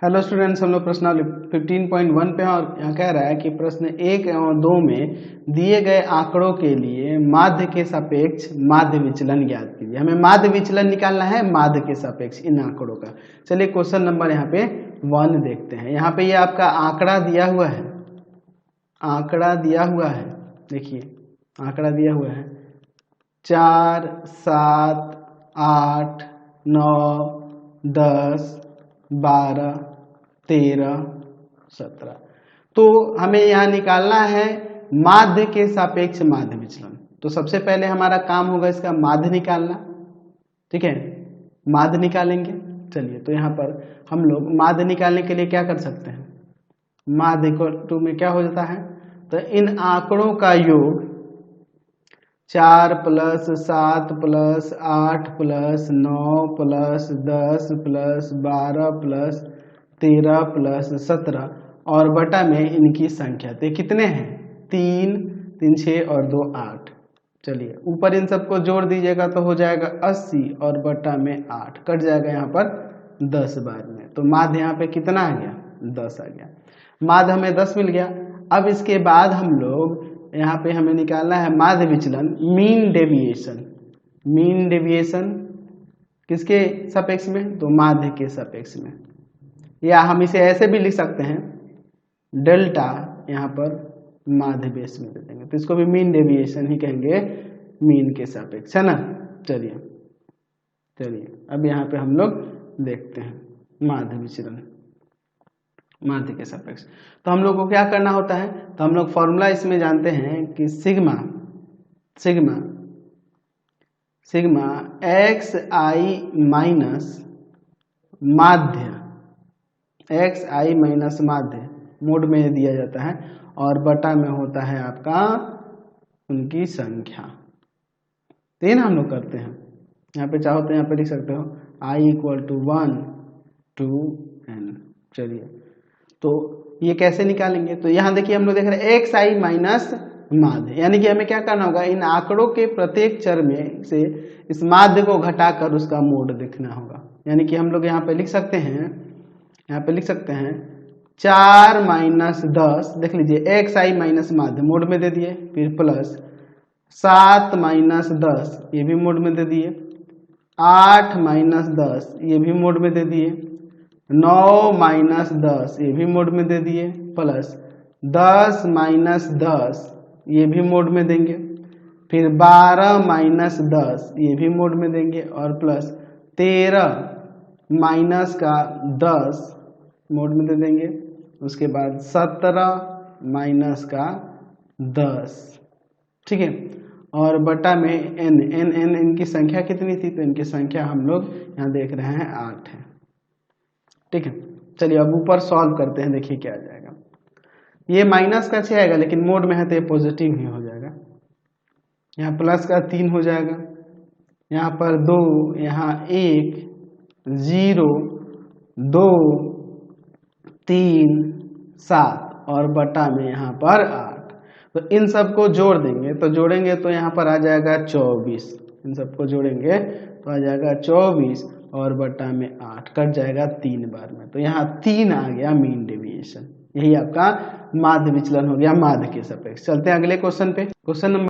Hello students, हम लोग प्रश्न 15.1 पे हैं और यहाँ कह रहा है कि प्रश्न 1 और 2 में दिए गए आंकड़ों के लिए माध्य के सापेक्ष माध्य विचलन ज्ञात कीजिए। हमें माध्य विचलन निकालना है माध्य के सापेक्ष इन आंकड़ों का। चलिए क्वेश्चन नंबर यहाँ पे 1 देखते हैं। यहाँ पे ये आपका आंकड़ा दिया हुआ है, आंकड़ा दिया हुआ है, देखिए आंकड़ा दिया हुआ है 4, 7, 8, 9, 10, 12, 13, 17। तो हमें यहाँ निकालना है माध्य के सापेक्ष माध्य विचलन। तो सबसे पहले हमारा काम होगा इसका माध्य निकालना, ठीक है, माध्य निकालेंगे। चलिए तो यहाँ पर हम लोग माध्य निकालने के लिए क्या कर सकते हैं, माध्य इक्वल में क्या हो जाता है, तो इन आंकड़ों का योग 4 + 7 + 8 + 9 + 10 + 12 + 13 + 17 और बटा में इनकी संख्या। तो कितने हैं, 3, 3, 6 और 2, 8। चलिए ऊपर इन सबको जोड़ दीजिएगा तो हो जाएगा 80 और बटा में 8, कट जाएगा यहाँ पर 10 बार में। तो माध्य यहाँ पे कितना आ गया, 10 आ गया। माध्य हमें 10 मिल गया। अब इसके बाद हम लोग यहाँ पे हमें निकालना है माध्य विचलन, मीन डेविएशन। मीन डेविएशन किसके सापेक्ष में, तो माध्य के सापेक्ष में, या हम इसे ऐसे भी लिख सकते हैं डेल्टा यहाँ पर माध्य बेस में दे देंगे, तो इसको भी मीन डेविएशन ही कहेंगे, मीन के सापेक्ष, है ना। चलिए चलिए अब यहाँ पे हम लोग देखते हैं माध्य विचलन माध्य के सापेक्ष। तो हम लोग को क्या करना होता है, तो हम लोग फॉर्मूला इसमें जानते हैं कि सिग्मा सिग्मा सिग्मा एक्स आई माइनस माध्य, एक्स आई माइनस माध्य मोड में दिया जाता है और बटा में होता है आपका उनकी संख्या। तो ये ना हम लोग करते हैं, यहाँ पे चाहो तो यहाँ पे लिख सकते हो i = 1 to n। चलिए तो ये कैसे निकालेंगे, तो यहाँ देखिए हम लोग देख रहे हैं एक्स आई माइनस माध्य, यानी कि हमें क्या करना होगा, इन आंकड़ों के प्रत्येक चर में से इस माध्य को घटाकर उसका मोड देखना होगा। यानी कि हम लोग यहाँ पे लिख सकते हैं, यहाँ पे लिख सकते हैं 4 - 10, देख लीजिए एक्स आई माइनस माध्य मोड में दे दिए, फिर प्लस 7 - 10 ये भी मोड में दे दिए, 8 - 10 ये भी मोड में दे दिए, 9 - 10 ये भी मोड में दे दिए, प्लस 10 - 10 ये भी मोड में देंगे, फिर 12 - 10 ये भी मोड में देंगे और प्लस 13 - 10 मोड में दे देंगे। उसके बाद 17 - 10, ठीक है, और बटा में n n n इनकी संख्या कितनी थी, तो इनकी संख्या हम लोग यहाँ देख रहे हैं 8 है, ठीक है। चलिए अब ऊपर सॉल्व करते हैं, देखिए क्या आ जाएगा। ये माइनस का 6 आएगा लेकिन मोड में है तो ये पॉजिटिव ही हो जाएगा। यहाँ प्लस का 3 हो जाएगा, यहाँ पर 2, यहाँ 1, 0, 2, 3, 7 और बटा में यहाँ पर 8। तो इन सबको जोड़ देंगे, तो जोड़ेंगे तो यहाँ पर आ जाएगा 24। इन सबको जोड़ेंगे तो आ जाएगा 24 और बटा में 8, कट जाएगा 3 बार में। तो यहाँ 3 आ गया मीन डेविएशन। यही आपका माध्य विचलन हो गया माध्य के सापेक्ष। चलते हैं अगले क्वेश्चन पे। Question number